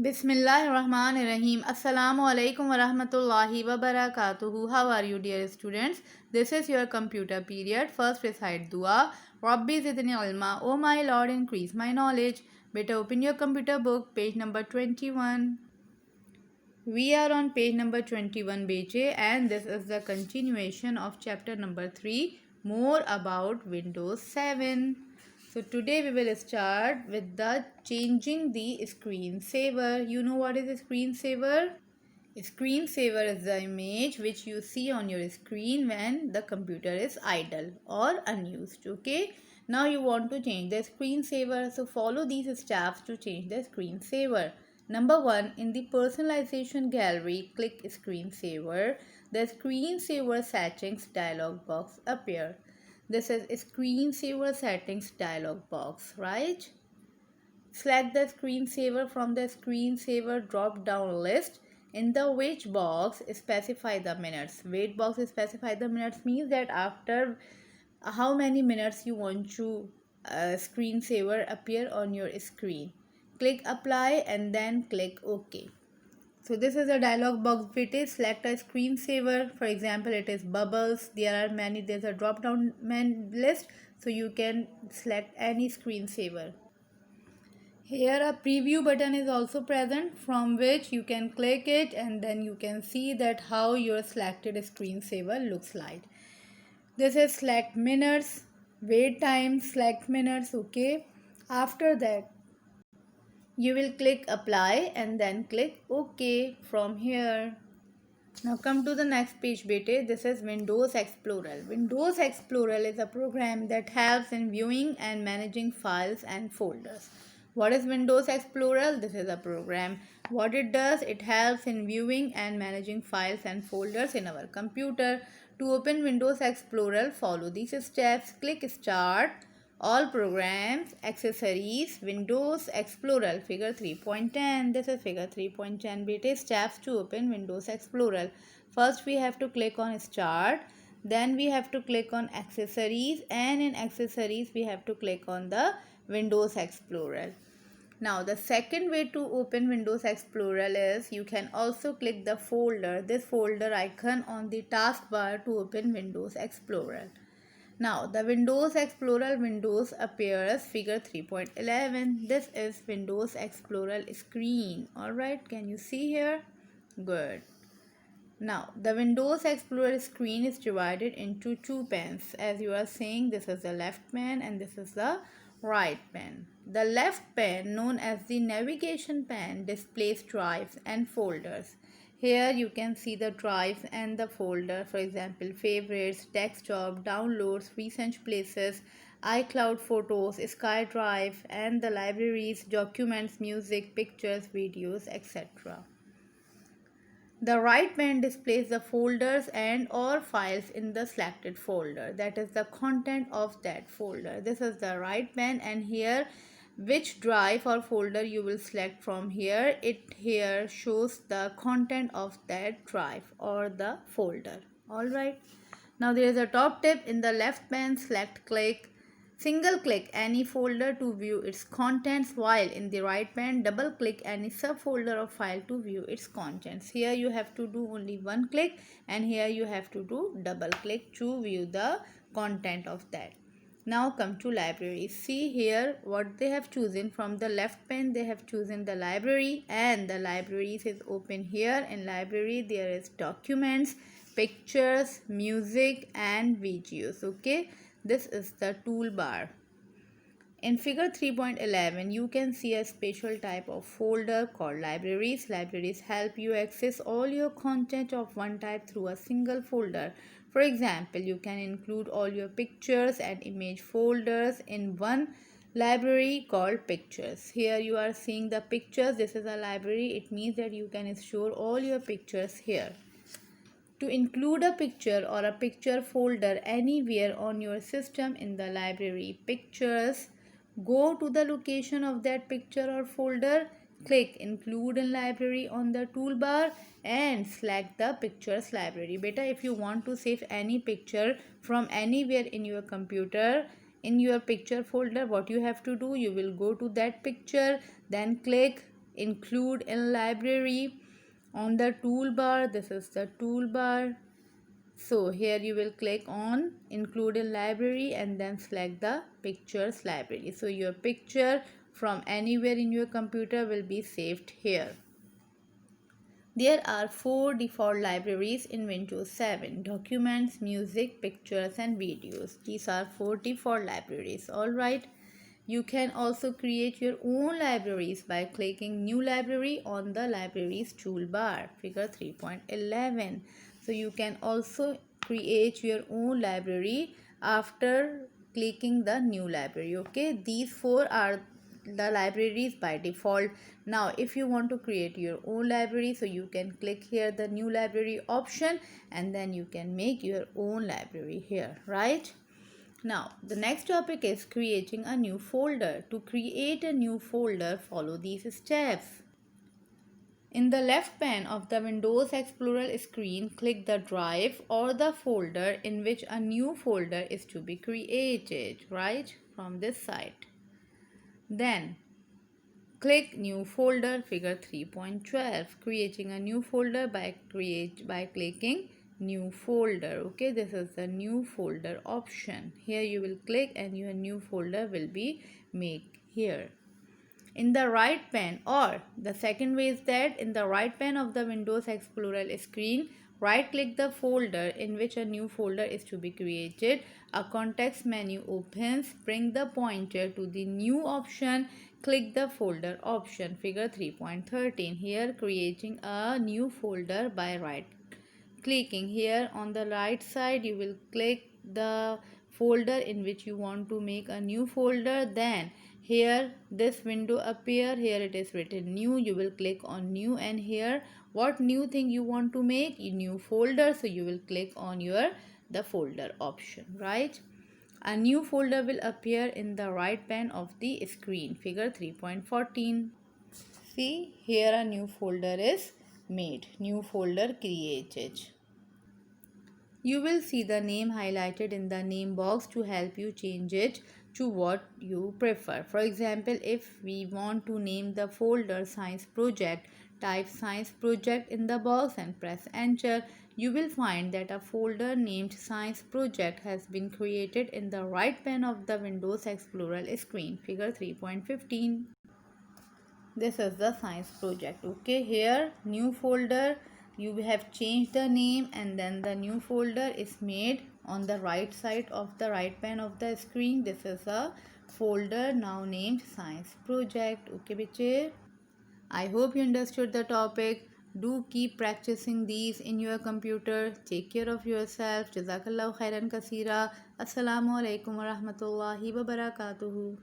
Bismillahirrahmanirrahim. Assalamu alaikum wa rahmatullahi wa barakatuhu. How are you, dear students? This is your computer period. First recite dua. Rabbi zidni ilma. Oh my Lord, increase my knowledge. Better open your computer book, page number 21. We are on page number 21, Beche, and this is the continuation of chapter number 3, more about Windows 7. So today we will start with the changing the screensaver. You know what is a screensaver? Screensaver is the image which you see on your screen when the computer is idle or unused. Okay. Now you want to change the screensaver. So follow these steps to change the screensaver. Number 1, in the personalization gallery, click screensaver. The screensaver settings dialog box appear. This is screensaver settings dialog box, right? Select the screensaver from the screensaver drop down list. In the wait box, specify the minutes. Wait box specify the minutes means that after how many minutes you want to screensaver appear on your screen. Click apply and then click OK. So this is a dialog box. It is select a screensaver. For example, it is bubbles. There are many. There's a drop down list, so you can select any screensaver. Here a preview button is also present from which you can click it and then you can see that how your selected screensaver looks like. This is select minutes, wait time, select minutes, okay. After that you will click apply and then click OK from here. Now come to the next page, bete. This is Windows Explorer. Windows Explorer is a program that helps in viewing and managing files and folders. What is Windows Explorer? This is a program. What it does, it helps in viewing and managing files and folders in our computer. To open Windows Explorer, follow these steps. Click Start, All Programs, Accessories, Windows Explorer, figure 3.10. This is figure 3.10. Beta steps to open Windows Explorer. First we have to click on Start. Then we have to click on Accessories, and in Accessories we have to click on the Windows Explorer. Now the second way to open Windows Explorer is you can also click the folder, this folder icon on the taskbar to open Windows Explorer. Now the Windows Explorer windows appears figure 3.11. This is Windows Explorer screen. Alright, can you see here? Good. Now the Windows Explorer screen is divided into two panes. As you are seeing, this is the left pane and this is the right pane. The left pane, known as the navigation pane, displays drives and folders. Here you can see the drives and the folder, for example, favorites, desktop, downloads, recent places, iCloud photos, SkyDrive, and the libraries, documents, music, pictures, videos, etc. The right pane displays the folders and or files in the selected folder, that is the content of that folder. This is the right pane, and here which drive or folder you will select from here, it here shows the content of that drive or the folder. Alright, now there is a top tip. In the left pane, single click any folder to view its contents, while in the right pane double click any subfolder or file to view its contents. Here you have to do only one click and here you have to do double click to view the content of that. Now come to libraries. See here what they have chosen. From the left pane they have chosen the library, and the libraries is open here. In library there is documents, pictures, music and videos. Okay, this is the toolbar. In figure 3.11 you can see a special type of folder called libraries. Libraries help you access all your content of one type through a single folder. For example, you can include all your pictures and image folders in one library called pictures. Here you are seeing the pictures. This is a library. It means that you can store all your pictures here. To include a picture or a picture folder anywhere on your system in the library pictures, go to the location of that picture or folder, click include in library on the toolbar and select the pictures library. Beta, if you want to save any picture from anywhere in your computer in your picture folder, what you have to do, you will go to that picture, then click include in library. On the toolbar, this is the toolbar. So here you will click on include in library and then select the pictures library. So your picture from anywhere in your computer will be saved here. There are 4 default libraries in Windows 7: documents, music, pictures and videos. These are 4 default libraries. Alright. You can also create your own libraries by clicking new library on the libraries toolbar, figure 3.11. So you can also create your own library after clicking the new library. Okay, these 4 are the libraries by default. Now if you want to create your own library, so you can click here the new library option and then you can make your own library here, right? Now the next topic is creating a new folder. To create a new folder, follow these steps. In the left pane of the Windows Explorer screen, click the drive or the folder in which a new folder is to be created, right, from this side. Then click new folder, figure 3.12, creating a new folder by clicking new folder. Okay, this is the new folder option. Here you will click and your new folder will be made here. In the right pane, or the second way is that in the right pane of the Windows Explorer screen, right click the folder in which a new folder is to be created. A context menu opens. Bring the pointer to the new option. Click the folder option, figure 3.13. Here creating a new folder by right clicking. Here on the right side you will click the folder in which you want to make a new folder. Then here this window appear. Here it is written new. You will click on new and here what new thing you want to make, a new folder. So you will click on your the folder option, right? A new folder will appear in the right pane of the screen, figure 3.14. See, here a new folder is made, new folder created. You will see the name highlighted in the name box to help you change it to what you prefer. For example, if we want to name the folder Science Project, type Science Project in the box and press enter. You will find that a folder named Science Project has been created in the right pane of the Windows Explorer screen, figure 3.15. This is the Science Project. Okay, here new folder, you have changed the name and then the new folder is made on the right side of the right pane of the screen. This is a folder now named Science Project. Okay bache, I hope you understood the topic. Do keep practicing these in your computer. Take care of yourself. Jazakallahu khairan kasira. Assalamu alaikum wa rahmatullahi wa barakatuhu.